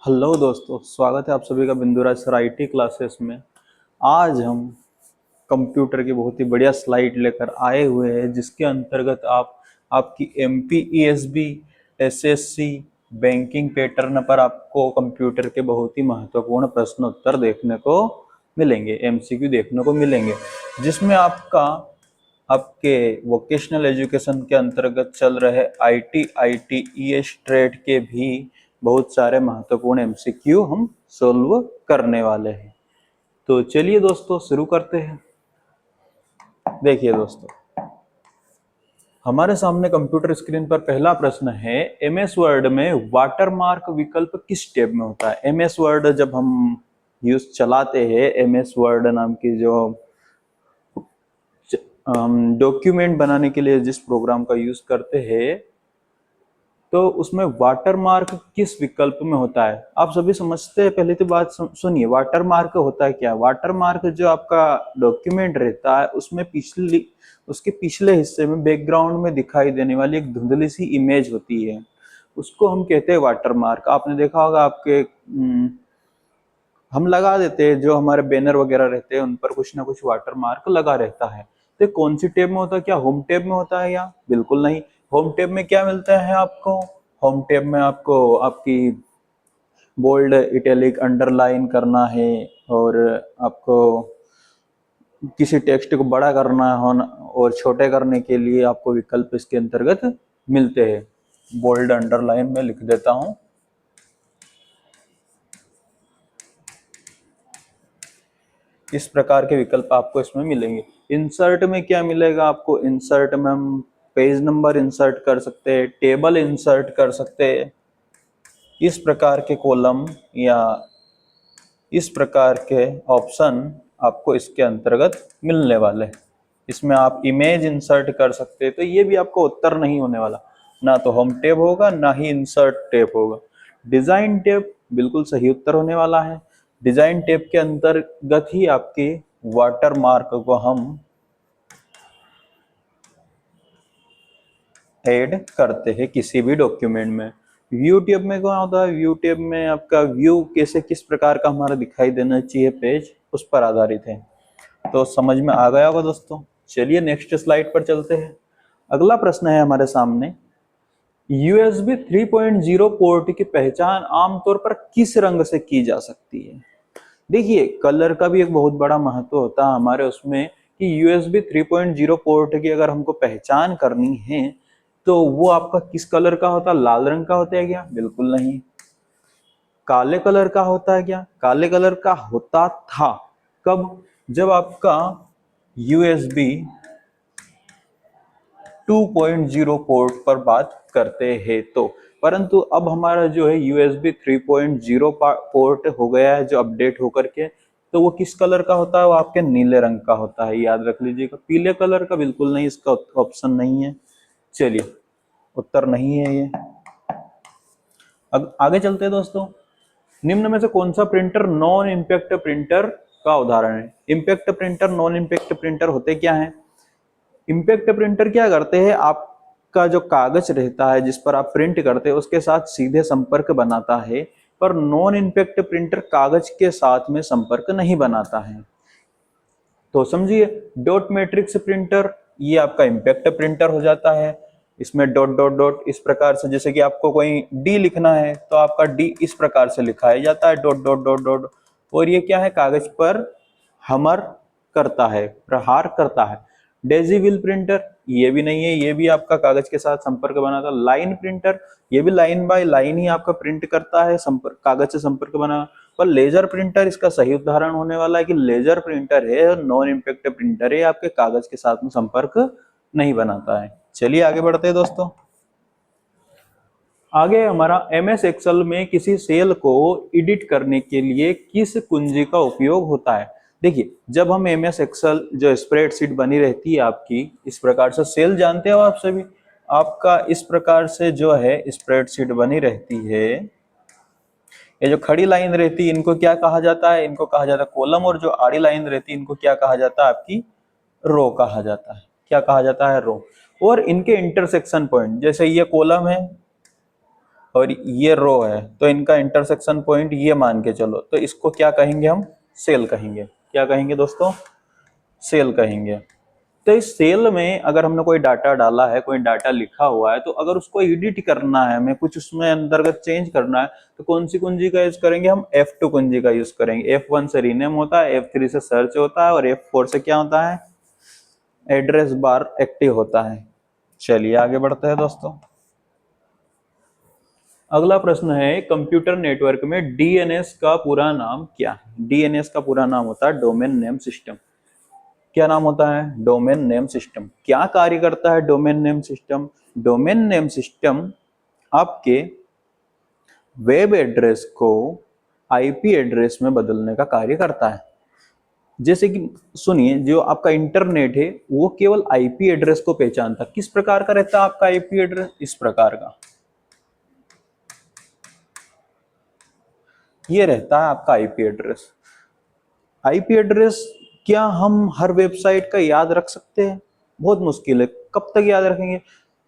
Hello दोस्तों, स्वागत है आप सभी का बिंदुराज सर आईटी क्लासेस में। आज हम कंप्यूटर की बहुत ही बढ़िया स्लाइड लेकर आए हुए हैं जिसके अंतर्गत आप आपकी MP ESB SSC banking pattern पर आपको कंप्यूटर के बहुत ही महत्वपूर्ण प्रश्न उत्तर देखने को मिलेंगे, एमसीक्यू देखने को मिलेंगे, जिसमें आपके वोकेशनल एजुकेशन के अंतर्गत चल रहे आईटीईएस ट्रेड के भी बहुत सारे महत्वपूर्ण एमसीक्यू हम सोल्व करने वाले हैं। तो चलिए दोस्तों शुरू करते हैं। देखिए दोस्तों, हमारे सामने कंप्यूटर स्क्रीन पर पहला प्रश्न है, एमएस वर्ड में वाटरमार्क विकल्प किस टैब में होता है। एमएस वर्ड जब हम यूज चलाते हैं, एमएस वर्ड नाम की जो डॉक्यूमेंट बनाने के लिए जिस प्रोग्राम का यूज करते हैं, तो उसमें वाटरमार्क किस विकल्प में होता है। आप सभी समझते हैं, पहले तो बात सुनिए, वाटरमार्क होता है क्या। वाटरमार्क जो आपका डॉक्यूमेंट रहता है उसमें उसके पिछले हिस्से में बैकग्राउंड में दिखाई देने वाली एक धुंधली सी इमेज होती है, उसको हम कहते हैं वाटरमार्क। आपने देखा होगा आपके हम लगा देते हैं, जो हमारे बैनर वगैरह रहते हैं उन पर कुछ ना कुछ वाटरमार्क लगा रहता है। तो कौन सी टैब में होता है, क्या होम टैब में होता है या बिल्कुल नहीं। होम टैब में क्या मिलता है आपको, होम टैब में आपको आपकी बोल्ड इटैलिक अंडरलाइन करना है, और आपको किसी टेक्स्ट को बड़ा करना हो और छोटे करने के लिए आपको विकल्प इसके अंतर्गत मिलते हैं। बोल्ड अंडरलाइन में लिख देता हूं, इस प्रकार के विकल्प आपको इसमें मिलेंगे। इंसर्ट में क्या मिलेगा आपको, इंसर्ट में हम पेज नंबर इंसर्ट कर सकते हैं, टेबल इंसर्ट कर सकते हैं, इस प्रकार के कॉलम या इस प्रकार के ऑप्शन आपको इसके अंतर्गत मिलने वाले हैं। इसमें आप इमेज इंसर्ट कर सकते हैं, तो ये भी आपको उत्तर नहीं होने वाला, ना तो होम टैब होगा ना ही इंसर्ट टैब होगा। डिजाइन टैब बिल्कुल सही उत्तर होने वाला है। डिजाइन टैब के अंतर्गत ही आपके वाटर मार्क को हम ऐड करते हैं किसी भी डॉक्यूमेंट में। व्यू टैब में क्या होता है, व्यू टैब में आपका व्यू कैसे किस प्रकार का हमारा दिखाई देना चाहिए पेज, उस पर आधारित है। तो समझ में आ गया होगा दोस्तों। चलिए नेक्स्ट स्लाइड पर चलते हैं। अगला प्रश्न है हमारे सामने, यूएसबी 3.0 पोर्ट की पहचान आमतौर पर किस रंग से की जा सकती है। देखिए, कलर का भी एक बहुत बड़ा महत्व होता है हमारे उसमें, कि यूएसबी 3.0 पोर्ट की अगर हमको पहचान करनी है तो वो आपका किस कलर का होता है, लाल रंग का होता है क्या, बिल्कुल नहीं। काले कलर का होता है क्या, काले कलर का होता था। कब, जब आपका यूएसबी 2.0 पोर्ट पर बात करते हैं तो। परंतु अब हमारा जो है यूएसबी 3.0 पोर्ट हो गया है जो अपडेट होकर के, तो वो किस कलर का होता है, वो आपके नीले रंग का होता है, याद रख लीजिएगा। पीले कलर का बिल्कुल नहीं, इसका ऑप्शन नहीं है। चलिए, उत्तर नहीं है ये। अब आगे चलते हैं दोस्तों। निम्न में से कौन सा प्रिंटर नॉन इम्पैक्ट प्रिंटर का उदाहरण है। Impact printer, non impact printer होते क्या है। इम्पैक्ट प्रिंटर क्या करते हैं, आपका जो कागज रहता है जिस पर आप प्रिंट करते हैं उसके साथ सीधे संपर्क बनाता है, पर नॉन इम्पैक्ट प्रिंटर कागज के साथ में संपर्क नहीं बनाता है। तो समझिए, डॉट मैट्रिक्स प्रिंटर ये आपका इम्पैक्ट प्रिंटर हो जाता है। इसमें डॉट डॉट डॉट इस प्रकार से, जैसे कि आपको कोई डी लिखना है तो आपका डी इस प्रकार से लिखाया जाता है, डॉट डॉट डॉट डॉट। और ये क्या है, कागज पर हमर करता है, प्रहार करता है। डेजीविल प्रिंटर ये भी नहीं है, ये भी आपका कागज के साथ संपर्क बनाता। लाइन प्रिंटर ये भी लाइन बाय लाइन ही आपका प्रिंट करता है, संपर्क कागज से संपर्क बना। पर लेजर प्रिंटर इसका सही उदाहरण होने वाला है, कि लेजर प्रिंटर है, नॉन इम्पैक्ट प्रिंटर है, आपके कागज के साथ में संपर्क नहीं बनाता है। चलिए आगे बढ़ते हैं दोस्तों। आगे हमारा एमएस एक्सेल में किसी सेल को एडिट करने के लिए किस कुंजी का उपयोग होता है। देखिए, जब हम एमएस एक्सेल जो स्प्रेडशीट बनी रहती है आपकी, इस प्रकार से सेल जानते हो आप सभी, आपका इस प्रकार से जो है स्प्रेडशीट बनी रहती है, ये जो खड़ी लाइन रहती है इनको क्या कहा जाता है, इनको कहा जाता है कॉलम, और जो आड़ी लाइन रहती है इनको क्या कहा जाता है, आपकी रो कहा जाता है। क्या कहा जाता है, रो। और इनके इंटरसेक्शन पॉइंट, जैसे ये कॉलम है और ये रो है, तो इनका इंटरसेक्शन पॉइंट ये मान के चलो, तो इसको क्या कहेंगे हम? सेल कहेंगे। क्या कहेंगे दोस्तों? सेल कहेंगे। तो इस सेल में अगर हमने कोई डाटा डाला है, कोई डाटा लिखा हुआ है, तो अगर उसको एडिट करना है, हमें कुछ उसमें अंतर्गत चेंज करना है, तो कौन सी कुंजी का यूज करेंगे? हम F2 कुंजी का यूज करेंगे। F1 से रीनेम होता है, F3 से सर्च होता है, और F4 से क्या होता है? एड्रेस बार एक्टिव होता है। चलिए आगे बढ़ते हैं दोस्तों। अगला प्रश्न है, कंप्यूटर नेटवर्क में डीएनएस का पूरा नाम क्या है? डीएनएस का पूरा नाम होता है डोमेन नेम सिस्टम। क्या नाम होता है? Domain name system. क्या कार्य करता है domain name system? Domain name system आपके वेब एड्रेस को आईपी एड्रेस में बदलने का कार्य करता है। जैसे कि सुनिए, जो आपका इंटरनेट है वो केवल आईपी एड्रेस को पहचानता। किस प्रकार का रहता है आपका आईपी एड्रेस? इस प्रकार का ये रहता है आपका आईपी एड्रेस। आईपी एड्रेस क्या हम हर वेबसाइट का याद रख सकते हैं? बहुत मुश्किल है। कब तक याद रखेंगे?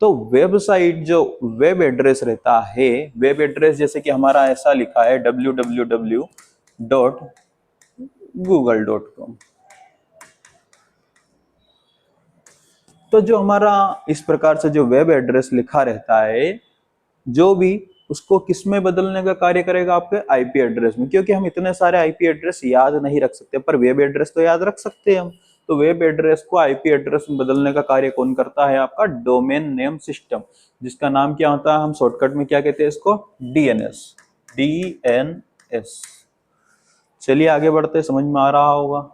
तो वेबसाइट जो वेब एड्रेस रहता है, वेब एड्रेस जैसे कि हमारा ऐसा लिखा है www.google.com, तो जो हमारा इस प्रकार से जो वेब एड्रेस लिखा रहता है, जो भी उसको किस में बदलने का कार्य करेगा? आपके आईपी एड्रेस में। क्योंकि हम इतने सारे आईपी एड्रेस याद नहीं रख सकते, पर वेब एड्रेस तो याद रख सकते हैं हम। तो वेब एड्रेस को आईपी एड्रेस में बदलने का कार्य कौन करता है? आपका डोमेन नेम सिस्टम, जिसका नाम क्या होता है? हम शॉर्टकट में क्या कहते हैं इसको? डीएनएस। डीएनएस। चलिए आगे बढ़ते, समझ में आ रहा होगा।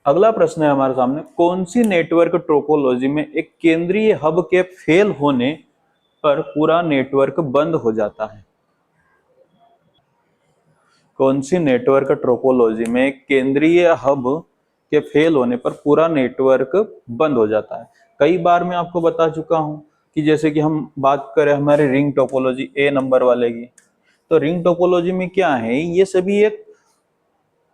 अगला प्रश्न है हमारे सामने, कौन सी नेटवर्क टोपोलॉजी में एक केंद्रीय हब के फेल होने पर पूरा नेटवर्क बंद हो जाता है? कौन सी नेटवर्क टोपोलॉजी में केंद्रीय हब के फेल होने पर पूरा नेटवर्क बंद हो जाता है? कई बार मैं आपको बता चुका हूं कि जैसे कि हम बात करें हमारे रिंग टोपोलॉजी ए नंबर वाले की, तो रिंग टोपोलॉजी में क्या है? ये सभी एक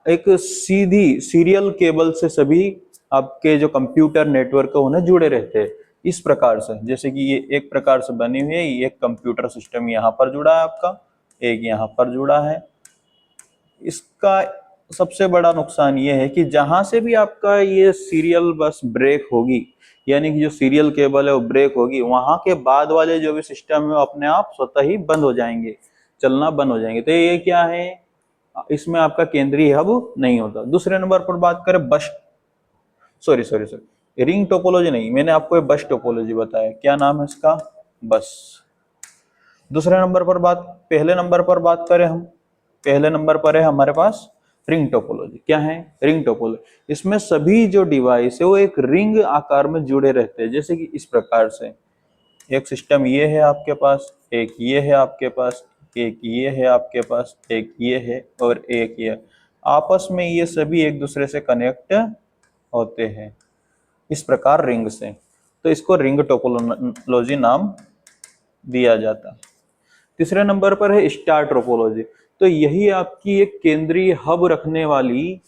एक सीधी सीरियल केबल से सभी आपके जो कंप्यूटर नेटवर्क है उन्हें जुड़े रहते हैं। इस प्रकार से, जैसे कि ये एक प्रकार से बनी हुई है, ये एक कंप्यूटर सिस्टम यहाँ पर जुड़ा है आपका, एक यहाँ पर जुड़ा है। इसका सबसे बड़ा नुकसान ये है कि जहां से भी आपका ये सीरियल बस ब्रेक होगी, यानी कि जो सीरियल केबल है वो ब्रेक होगी, वहां के बाद वाले जो भी सिस्टम है वो अपने आप स्वतः ही बंद हो जाएंगे, चलना बंद हो जाएंगे। तो ये क्या है? इसमें आपका केंद्रीय हब नहीं होता। दूसरे नंबर पर बात करें बस, sorry sorry sorry, ring topology नहीं, मैंने आपको ये बस टोपोलॉजी बताया। क्या नाम है इसका? बस। दूसरे नंबर पर बात, पहले नंबर पर बात करें हम, पहले नंबर पर है हमारे पास रिंग टोपोलॉजी। क्या है? Ring topology. इसमें सभी जो डिवाइस है वो एक रिंग आकार में जुड़े रहते हैं। जैसे कि इस प्रकार से एक सिस्टम ये है आपके पास, एक ये है आपके पास, एक ये है आपके पास, एक ये है, और एक ये। आपस में ये सभी एक दूसरे से कनेक्ट होते हैं इस प्रकार रिंग से। तो इसको रिंग टोपोलॉजी नाम दिया जाता है। तीसरे नंबर पर है स्टार टोपोलॉजी। तो यही आपकी एक केंद्रीय हब रखने वाली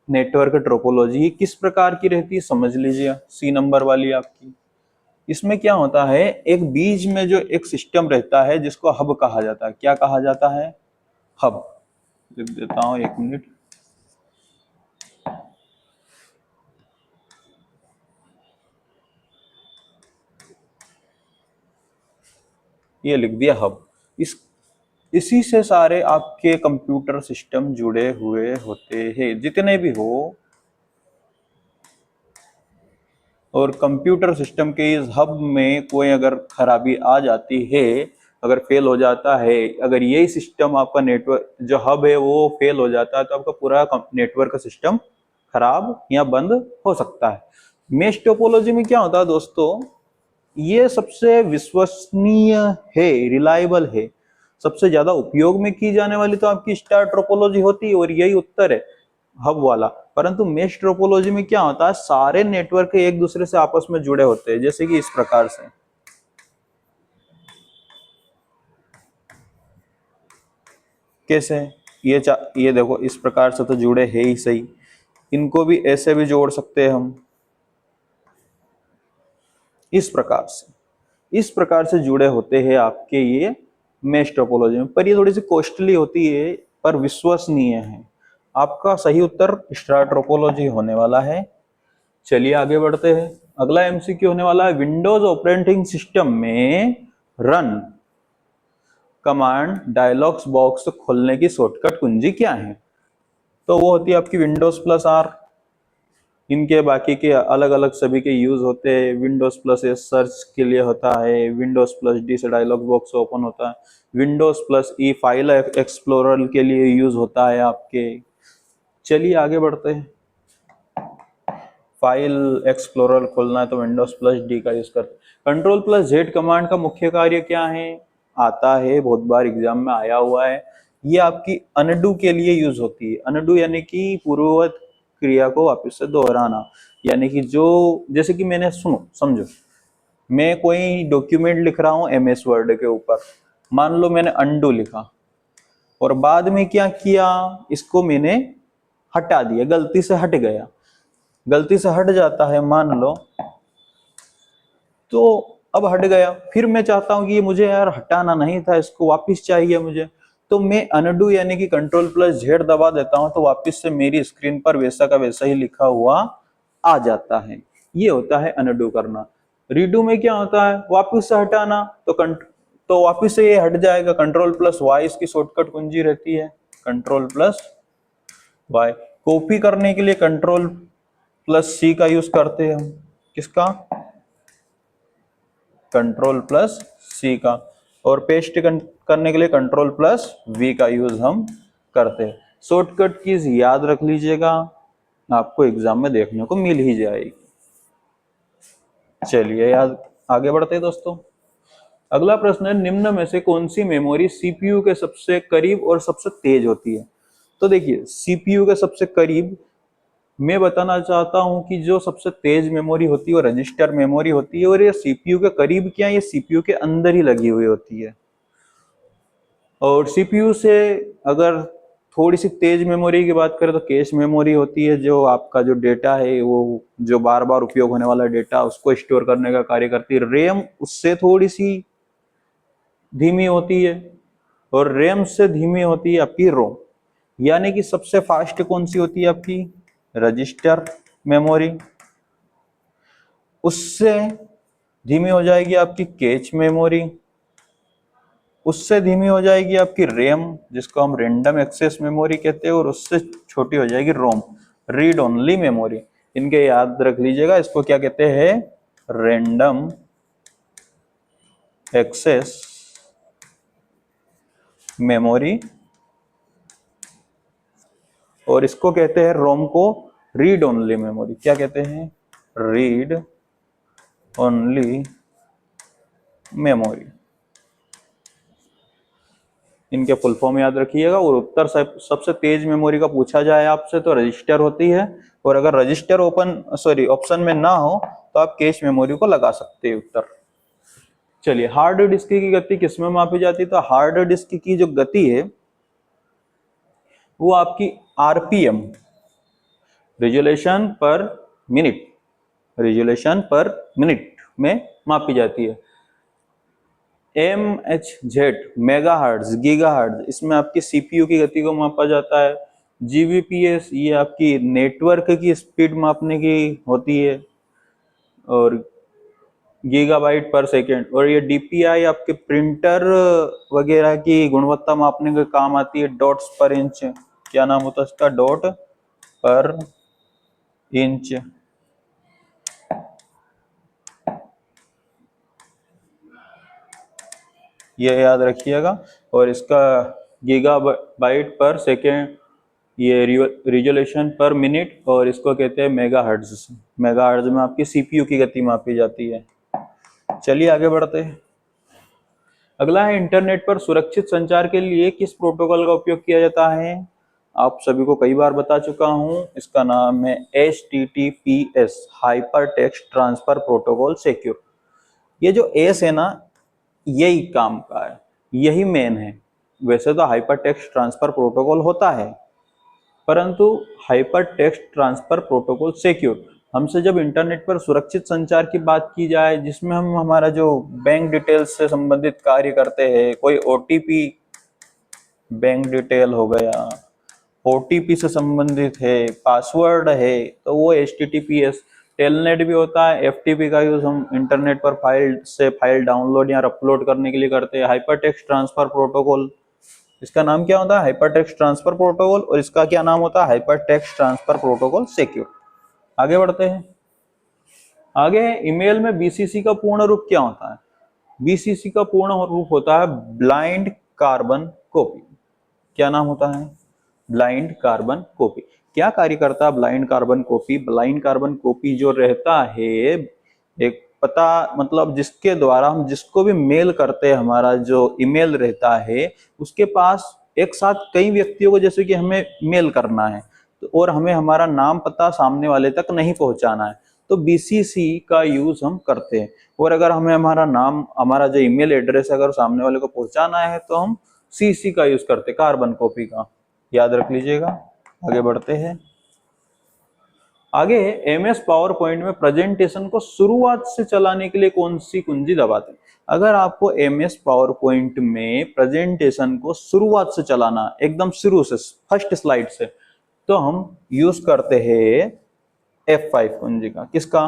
नेटवर्क टोपोलॉजी किस प्रकार की रहती है समझ लीजिए। सी नंबर वाली आपकी, इसमें क्या होता है? एक बीच में जो एक सिस्टम रहता है जिसको हब कहा जाता है। क्या कहा जाता है? हब। लिख देता हूं, एक मिनट। ये लिख दिया हब। इसी से सारे आपके कंप्यूटर सिस्टम जुड़े हुए होते हैं जितने भी हो। और कंप्यूटर सिस्टम के इस हब में कोई अगर खराबी आ जाती है, अगर फेल हो जाता है, अगर यही सिस्टम आपका नेटवर्क जो हब है वो फेल हो जाता है, तो आपका पूरा नेटवर्क सिस्टम खराब या बंद हो सकता है। मेश टोपोलॉजी में क्या होता है दोस्तों? ये सबसे विश्वसनीय है, रिलायबल है। सबसे ज्यादा उपयोग में की जाने वाली तो आपकी स्टार टोपोलॉजी होती है, और यही उत्तर है, हब वाला। परंतु मेश टोपोलॉजी में क्या होता है? सारे नेटवर्क एक दूसरे से आपस में जुड़े होते हैं, जैसे कि इस प्रकार से। कैसे? ये देखो, इस प्रकार से तो जुड़े है ही सही। इनको भी ऐसे भी जोड़ सकते हैं हम, इस प्रकार से जुड़े होते हैं आपके ये मेश टोपोलॉजी में। पर ये थोड़ी सी कॉस्टली होती है पर विश्वसनीय है। आपका सही उत्तर स्टार टोपोलॉजी होने वाला है। चलिए आगे बढ़ते हैं। अगला एमसीक्यू होने वाला है, विंडोज ऑपरेटिंग सिस्टम में रन कमांड डायलॉग्स बॉक्स खोलने की शॉर्टकट कुंजी क्या है? तो वो होती है आपकी विंडोज प्लस आर। इनके बाकी के अलग अलग सभी के यूज होते हैं। विंडोज प्लस एस सर्च के लिए होता है, विंडोज प्लस डी से डायलॉग बॉक्स ओपन होता है, विंडोज प्लस ई फाइल एक्सप्लोरर के लिए यूज होता है आपके। चलिए आगे बढ़ते हैं। फाइल एक्सप्लोरर खोलना है तो विंडोज प्लस डी का यूज करते हैं। कंट्रोल प्लस जेड कमांड का मुख्य कार्य क्या है? आता है, बहुत बार एग्जाम में आया हुआ है। ये आपकी अनडू के लिए यूज होती है। अनडू यानी कि पूर्ववत क्रिया को वापस से दोहराना। यानी कि जो जैसे कि मैंने सुनो समझो, मैं कोई डॉक्यूमेंट लिख रहा हूं एमएस वर्ड के ऊपर, मान लो मैंने अनडू लिखा और बाद में क्या किया, इसको मैंने हटा दिया, गलती से हट गया, गलती से हट जाता है मान लो, तो अब हट गया, फिर मैं चाहता हूं कि ये मुझे यार हटाना नहीं था, इसको वापस चाहिए मुझे, तो मैं अनडू यानी कि कंट्रोल प्लस जेड दबा देता हूं तो वापस से मेरी स्क्रीन पर वैसा का वैसा ही लिखा हुआ आ जाता है। ये होता है अनडू करना। रीडू में क्या होता है? वापस से हटाना, तो वापस से ये हट जाएगा। कंट्रोल प्लस वाई इसकी शॉर्टकट कुंजी रहती है, कंट्रोल प्लस वाई। कॉपी करने के लिए कंट्रोल प्लस सी का यूज करते हैं हम। किसका? कंट्रोल प्लस सी का। और पेस्ट करने के लिए कंट्रोल प्लस वी का यूज हम करते हैं। शॉर्टकट कीज याद रख लीजिएगा, आपको एग्जाम में देखने को मिल ही जाएगी। चलिए याद आगे बढ़ते हैं दोस्तों। अगला प्रश्न है, निम्न में से कौन सी मेमोरी सीपीयू के सबसे करीब और सबसे तेज होती है? तो देखिए, सीपीयू के सबसे करीब मैं बताना चाहता हूं कि जो सबसे तेज मेमोरी होती है वो रजिस्टर मेमोरी होती है। और ये सीपीयू के करीब क्या, ये सीपीयू के अंदर ही लगी हुई होती है। और सीपीयू से अगर थोड़ी सी तेज मेमोरी की बात करें तो कैश मेमोरी होती है, जो आपका जो डेटा है वो जो बार बार उपयोग होने वाला डेटा उसको स्टोर करने का कार्य करती है। रैम उससे थोड़ी सी धीमी होती है और रैम से धीमी होती है आपकी रोम। यानी कि सबसे फास्ट कौन सी होती है आपकी? Register memory. उससे धीमी हो जाएगी आपकी कैच मेमोरी। उससे धीमी हो जाएगी आपकी रैम, जिसको हम रैंडम एक्सेस मेमोरी कहते हैं। और उससे छोटी हो जाएगी रोम, रीड ओनली मेमोरी। इनके याद रख लीजिएगा, इसको क्या कहते हैं? Random access memory. और इसको कहते हैं रोम को रीड ओनली मेमोरी। क्या कहते हैं? Read only memory. इनके फुल फॉर्म याद रखिएगा। और उत्तर सबसे तेज मेमोरी का पूछा जाए आपसे तो रजिस्टर होती है। और अगर रजिस्टर ऑप्शन में ना हो तो आप कैश मेमोरी को लगा सकते हैं उत्तर। चलिए, हार्ड डिस्क की गति किसमें मापी जाती है? तो हार्ड डिस्क की जो गति है वो आपकी आरपीएम, रिजोल्यूशन पर मिनट, रिजोल्यूशन पर मिनट में मापी जाती है। MHz mega hertz, giga hertz, इसमें आपकी सीपीयू की गति को मापा जाता है। GBps ये आपकी नेटवर्क की स्पीड मापने की होती है। और गीगाबाइट पर सेकेंड। और ये DPI आपके प्रिंटर वगैरह की गुणवत्ता मापने के काम आती है। डॉट्स पर इंच, क्या नाम होता है इसका? डॉट पर इंच। ये याद रखिएगा। और इसका गीगाबाइट पर सेकेंड, ये रिजोल्यूशन पर मिनट, और इसको कहते हैं मेगाहर्ट्ज। मेगाहर्ट्ज में आपकी सीपीयू की गति मापी जाती है। चलिए आगे बढ़ते हैं। अगला है, इंटरनेट पर सुरक्षित संचार के लिए किस प्रोटोकॉल का उपयोग किया जाता है? आप सभी को कई बार बता चुका हूं, इसका नाम है HTTPS, hyper text transfer protocol secure. ये जो एस है ना, यही काम का है, यही मेन है। वैसे तो हाइपर टेक्स्ट ट्रांसफर प्रोटोकॉल होता है, परंतु hyper text transfer protocol secure हमसे जब इंटरनेट पर सुरक्षित संचार की बात की जाए, जिसमें हम हमारा जो बैंक डिटेल्स से संबंधित कार्य करते हैं, कोई ओटीपी, बैंक डिटेल हो गया, ओटीपी से संबंधित है, पासवर्ड है, तो वो HTTPS, टेलनेट भी होता है। FTP का यूज हम इंटरनेट पर फाइल डाउनलोड या अपलोड करने के लिए करते हैं। हाइपर टेक्स्ट ट्रांसफर प्रोटोकॉल, इसका नाम क्या होता है? Hyper text transfer protocol. और इसका क्या नाम होता है? Hyper text transfer protocol secure. आगे बढ़ते हैं। आगे ईमेल में BCC का पूर्ण रूप क्या होता है? BCC का पूर्ण रूप होता है ब्लाइंड कार्बन कॉपी। क्या नाम होता है? Blind carbon copy. क्या कार्य करता है blind carbon copy? Blind carbon copy जो रहता है, एक पता, मतलब जिसके द्वारा हम जिसको भी मेल करते हैं, हमारा जो ईमेल रहता है, उसके पास एक साथ कई व्यक्तियों को, जैसे कि हमें मेल करना है और हमें हमारा नाम पता सामने वाले तक नहीं पहुंचाना है, तो BCC का यूज हम करते हैं। और अगर हमें हमारा नाम, हमारा जो ईमेल एड्रेस अगर सामने वाले को पहुंचाना है, तो हम CC का यूज करते हैं, कार्बन कॉपी का। याद रख लीजिएगा। आगे बढ़ते हैं। आगे MS पावर पॉइंट में प्रेजेंटेशन को शुरुआत से चलाने के लिए कौन सी कुंजी दबाते हैं? अगर आपको MS पावर पॉइंट में प्रेजेंटेशन को शुरुआत से चलाना, एकदम शुरू से, फर्स्ट स्लाइड से, तो हम यूज करते हैं F5 कुंजी का। किसका?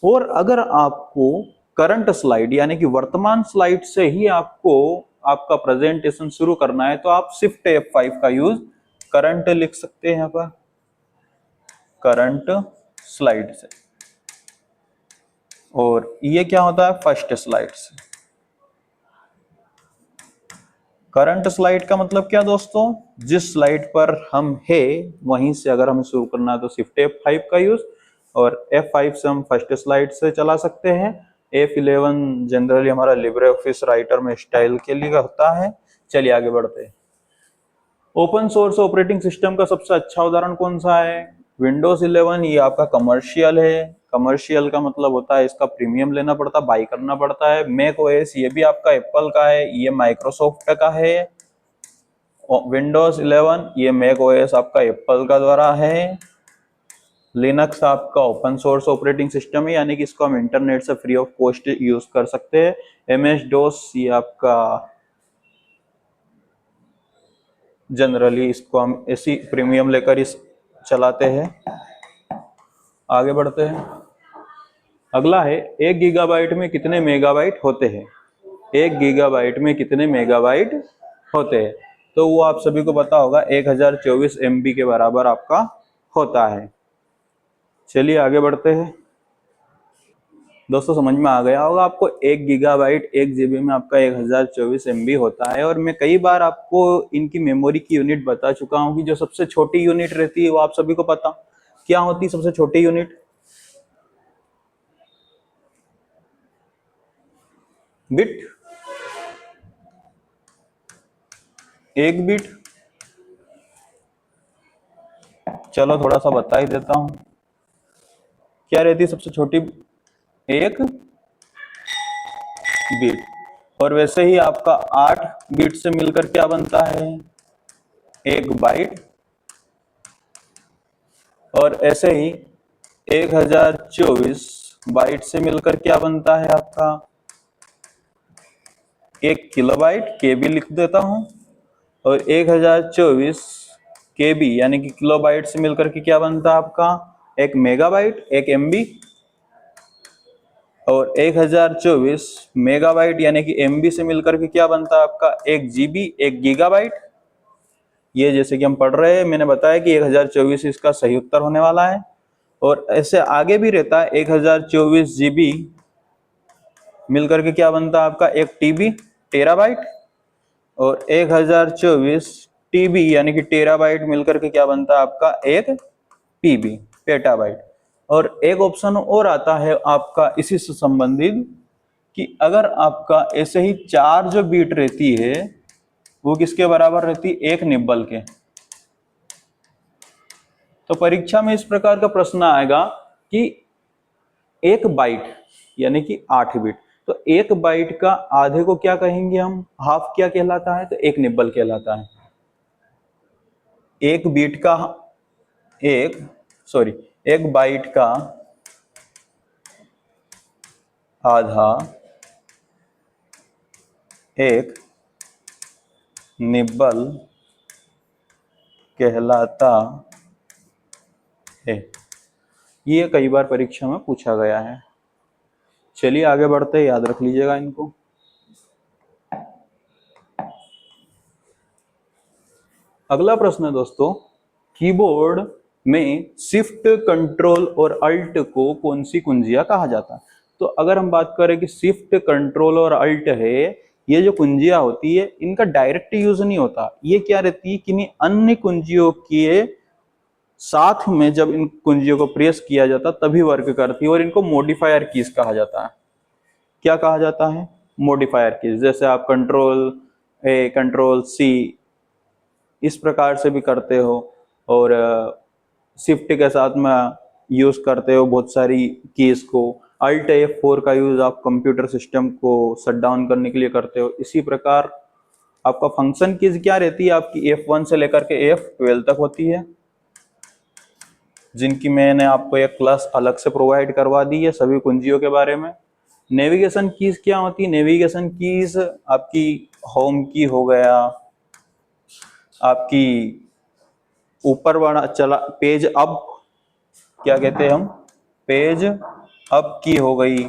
और अगर आपको करंट स्लाइड यानी कि वर्तमान स्लाइड से ही आपको आपका प्रेजेंटेशन शुरू करना है, तो आप शिफ्ट F5 का यूज करंट लिख सकते हैं यहाँ पर, करंट स्लाइड से। और ये क्या होता है? फर्स्ट स्लाइड से। करंट स्लाइड का मतलब क्या दोस्तों? जिस स्लाइड पर हम है वहीं से अगर हमें शुरू करना है तो शिफ्ट F5 का यूज, और F5 से हम फर्स्ट स्लाइड से चला सकते हैं। F11 जनरली हमारा लिब्रे ऑफिस राइटर में स्टाइल के लिए होता है। चलिए आगे बढ़ते हैं। ओपन सोर्स ऑपरेटिंग सिस्टम का सबसे अच्छा उदाहरण कौन सा है? विंडोज 11। ये आपका कमर्शियल है। कमर्शियल का मतलब होता है इसका प्रीमियम लेना पड़ता है, बाई करना पड़ता है। मैक OS ये भी आपका एप्पल का है, ये माइक्रोसॉफ्ट का है। विंडोज 11 ये मैक OS आपका एप्पल का द्वारा है। लिनक्स आपका ओपन सोर्स ऑपरेटिंग सिस्टम है, यानी कि इसको हम इंटरनेट से फ्री ऑफ कॉस्ट यूज कर सकते हैं। MS-DOS ये आपका जनरली इसको हम ऐसी प्रीमियम लेकर इस चलाते हैं। आगे बढ़ते हैं। अगला है 1 गीगाबाइट में कितने मेगाबाइट होते हैं? 1 गीगाबाइट में कितने मेगाबाइट होते हैं? तो वो आप सभी को पता होगा, 1024 MB के बराबर आपका होता है। चलिए आगे बढ़ते हैं। दोस्तों समझ में आ गया होगा आपको, 1 गीगाबाइट 1 GB में आपका 1024 MB होता है। और मैं कई बार आपको इनकी मेमोरी की यूनिट बता चुका हूँ कि जो सबसे छोटी यूनिट रहती है वो आप सभी को पता क्या होती है? सबसे छोटी यूनिट बिट, 1 बिट। चलो थोड़ा सा बता ही देता हूं, क्या रहती है सबसे छोटी? 1 बिट। और वैसे ही आपका 8 बिट से मिलकर क्या बनता है? 1 बाइट। और ऐसे ही 1024 बाइट से मिलकर क्या बनता है आपका? 1 किलोबाइट। KB लिख देता हूं। और 1024 KB यानी कि किलोबाइट से मिलकर के क्या बनता है आपका? 1 मेगाबाइट, 1 MB। और 1024 मेगाबाइट यानी कि MB से मिलकर के क्या बनता है आपका? 1 GB, 1 गीगाबाइट। ये जैसे कि हम पढ़ रहे हैं, मैंने बताया कि 1024 इसका सही उत्तर होने वाला है। और ऐसे आगे भी रहता है, 1024 GB मिलकर के क्या बनता है आपका? 1 TB, टेराबाइट। और 1024 TB यानी कि टेराबाइट मिलकर के क्या बनता है आपका? 1 PB, पेटाबाइट। और एक ऑप्शन और आता है आपका इसी से संबंधित, कि अगर आपका ऐसे ही 4 जो बीट रहती है वो किसके बराबर रहती है? 1 निब्बल के। तो परीक्षा में इस प्रकार का प्रश्न आएगा कि 1 बाइट यानी कि 8 बिट, तो 1 बाइट का आधे को क्या कहेंगे हम? हाफ क्या कहलाता है? तो 1 निब्बल कहलाता है। 1 बीट का एक एक बाइट का आधा एक निब्बल कहलाता है। ये कई बार परीक्षा में पूछा गया है। चलिए आगे बढ़ते हैं, याद रख लीजिएगा इनको। अगला प्रश्न है दोस्तों, कीबोर्ड में शिफ्ट, कंट्रोल और अल्ट को कौन सी कुंजियां कहा जाता है? तो अगर हम बात करें कि शिफ्ट, कंट्रोल और अल्ट है, ये जो कुंजियां होती है इनका डायरेक्ट यूज नहीं होता। ये क्या रहती है, किन्हीं अन्य कुंजियों के साथ में जब इन कुंजियों को प्रेस किया जाता तभी वर्क करती है, और इनको मॉडिफायर कीज कहा जाता है। क्या कहा जाता है? Modifier keys. जैसे आप कंट्रोल ए, कंट्रोल सी इस प्रकार से भी करते हो, और शिफ्ट के साथ में यूज करते हो बहुत सारी कीज को। अल्ट F4 का यूज आप कंप्यूटर सिस्टम को शट डाउन करने के लिए करते हो। इसी प्रकार आपका फंक्शन कीज क्या रहती है, आपकी F1 से लेकर के F12 तक होती है, जिनकी मैंने आपको एक क्लास अलग से प्रोवाइड करवा दी है सभी कुंजियों के बारे में। नेविगेशन कीज क्या होती है? नेविगेशन कीज आपकी होम की हो गया, आपकी ऊपर वाला चला पेज अप, क्या कहते हैं हम, पेज अप की हो गई,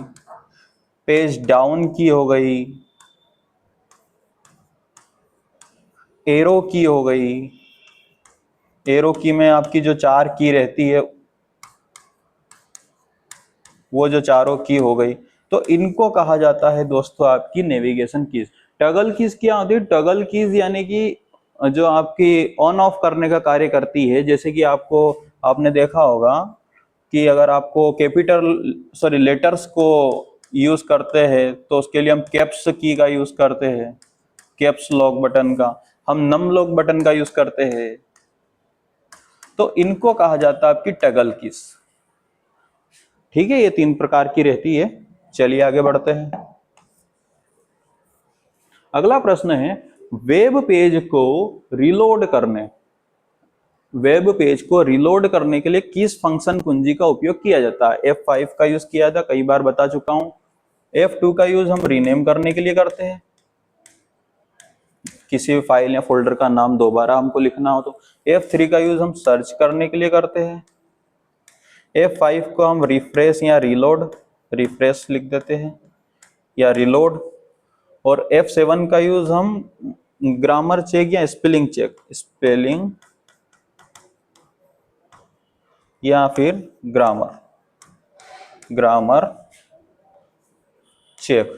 पेज डाउन की हो गई, एरो की हो गई। एरो की में आपकी जो 4 की रहती है वो जो चारों की हो गई, तो इनको कहा जाता है दोस्तों आपकी नेविगेशन कीज। टगल कीज क्या होती है? टगल कीज यानी कि जो आपकी ऑन ऑफ करने का कार्य करती है। जैसे कि आपने देखा होगा कि अगर आपको लेटर्स को यूज करते हैं तो उसके लिए हम कैप्स की का यूज करते हैं, कैप्स लॉक बटन का, हम नम लॉक बटन का यूज करते हैं, तो इनको कहा जाता है आपकी टगल कीज। ठीक है, ये 3 प्रकार की रहती है। चलिए आगे बढ़ते हैं। अगला प्रश्न है, वेब पेज को रिलोड करने वेब पेज को रिलोड करने के लिए किस फंक्शन कुंजी का उपयोग किया जाता है? F5 का यूज किया था, कई बार बता चुका हूं। F2 का यूज हम रीनेम करने के लिए करते हैं, किसी भी फाइल या फोल्डर का नाम दोबारा हमको लिखना हो तो। F3 का यूज हम सर्च करने के लिए करते हैं। F5 को हम रिफ्रेश या रिफ्रेश लिख देते हैं या रिलोड। और F7 का यूज हम ग्रामर चेक या स्पेलिंग या फिर ग्रामर चेक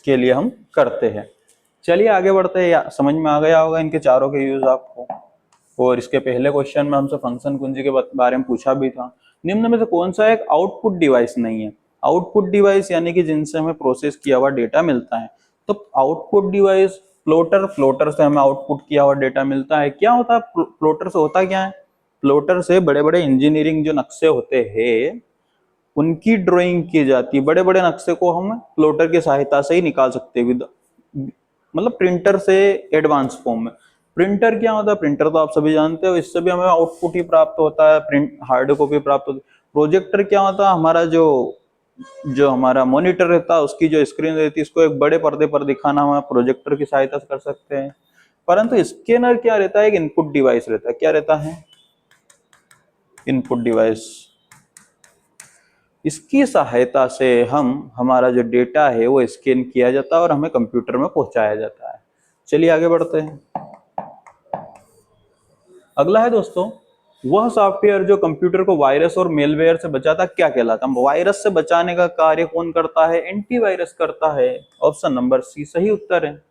के लिए हम करते हैं। चलिए आगे बढ़ते हैं। समझ में आ गया होगा इनके चारों के यूज आपको। और इसके पहले क्वेश्चन में हमसे फंक्शन कुंजी के बारे में पूछा भी था। निम्न में से कौन सा एक आउटपुट डिवाइस नहीं है? आउटपुट डिवाइस यानी कि जिनसे हमें प्रोसेस किया हुआ डेटा मिलता है। तो आउटपुट डिवाइस फ्लोटर से हमें आउटपुट किया हुआ डेटा मिलता है। क्या होता है फ्लोटर से? होता क्या है, फ्लोटर से बड़े बड़े इंजीनियरिंग जो नक्शे होते हैं उनकी ड्राइंग की जाती है। बड़े बड़े नक्शे को हम प्लॉटर की सहायता से ही निकाल सकते हैं, मतलब प्रिंटर से एडवांस फॉर्म में। प्रिंटर क्या होता है? प्रिंटर तो आप सभी जानते हो, इससे भी हमें आउटपुट ही प्राप्त होता है, प्रिंट हार्ड कॉपी प्राप्त होती है। प्रोजेक्टर क्या होता है? हमारा जो जो हमारा मॉनिटर रहता है उसकी जो स्क्रीन रहती है इसको एक बड़े पर्दे पर दिखाना हम प्रोजेक्टर की सहायता से कर सकते हैं। परंतु स्कैनर क्या रहता है? एक इनपुट डिवाइस रहता है। क्या रहता है? Input device. इसकी सहायता से हमारा जो डेटा है वो स्कैन किया जाता है और हमें कंप्यूटर में पहुंचाया जाता है। चलिए आगे बढ़ते हैं। अगला है दोस्तों, वह सॉफ्टवेयर जो कंप्यूटर को वायरस और मेलवेयर से बचाता क्या कहलाता है? वायरस से बचाने का कार्य कौन करता है? एंटीवायरस करता है। ऑप्शन नंबर सी सही उत्तर है।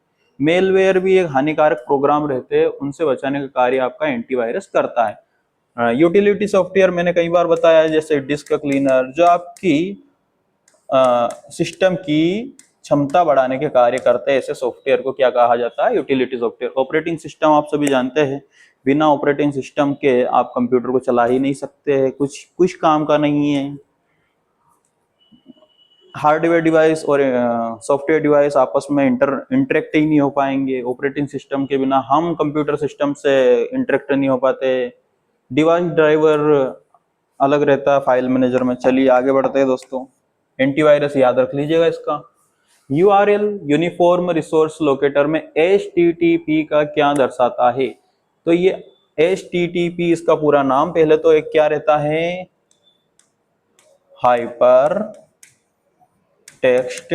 मेलवेयर भी एक हानिकारक प्रोग्राम रहते हैं, उनसे बचाने का कार्य आपका एंटीवायरस करता है। यूटिलिटी सॉफ्टवेयर मैंने कई बार बताया है, जैसे डिस्क क्लीनर, जो आपकी सिस्टम की क्षमता बढ़ाने के कार्य करते हैं। ऐसे सॉफ्टवेयर को क्या कहा जाता है? Utility software. ऑपरेटिंग सिस्टम आप सभी जानते हैं, बिना ऑपरेटिंग सिस्टम के आप कंप्यूटर को चला ही नहीं सकते, कुछ काम का नहीं है। हार्डवेयर डिवाइस और सॉफ्टवेयर डिवाइस आपस में इंटरेक्ट ही नहीं हो पाएंगे। ऑपरेटिंग सिस्टम के बिना हम कंप्यूटर सिस्टम से इंटरेक्ट नहीं हो पाते। डिवाइस ड्राइवर अलग रहता है फाइल मैनेजर में। चलिए आगे बढ़ते हैं दोस्तों। एंटीवायरस याद रख लीजिएगा इसका। URL यूनिफॉर्म रिसोर्स लोकेटर में HTTP का क्या दर्शाता है? तो ये HTTP इसका पूरा नाम पहले तो एक क्या रहता है, हाइपर टेक्स्ट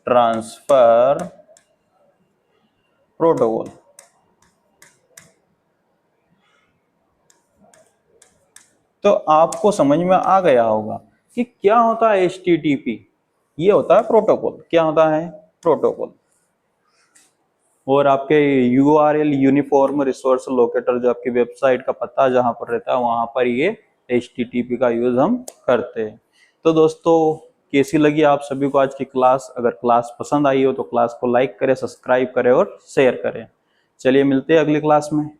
ट्रांसफर प्रोटोकॉल। तो आपको समझ में आ गया होगा कि क्या होता है HTTP। ये होता है प्रोटोकॉल। क्या होता है? प्रोटोकॉल। और आपके URL यूनिफॉर्म रिसोर्स लोकेटर जो आपकी वेबसाइट का पता जहां पर रहता है वहां पर ये HTTP का यूज हम करते हैं। तो दोस्तों कैसी लगी आप सभी को आज की क्लास? अगर क्लास पसंद आई हो तो क्लास को लाइक करें, सब्सक्राइब करें और शेयर करें। चलिए मिलते हैं अगली क्लास में।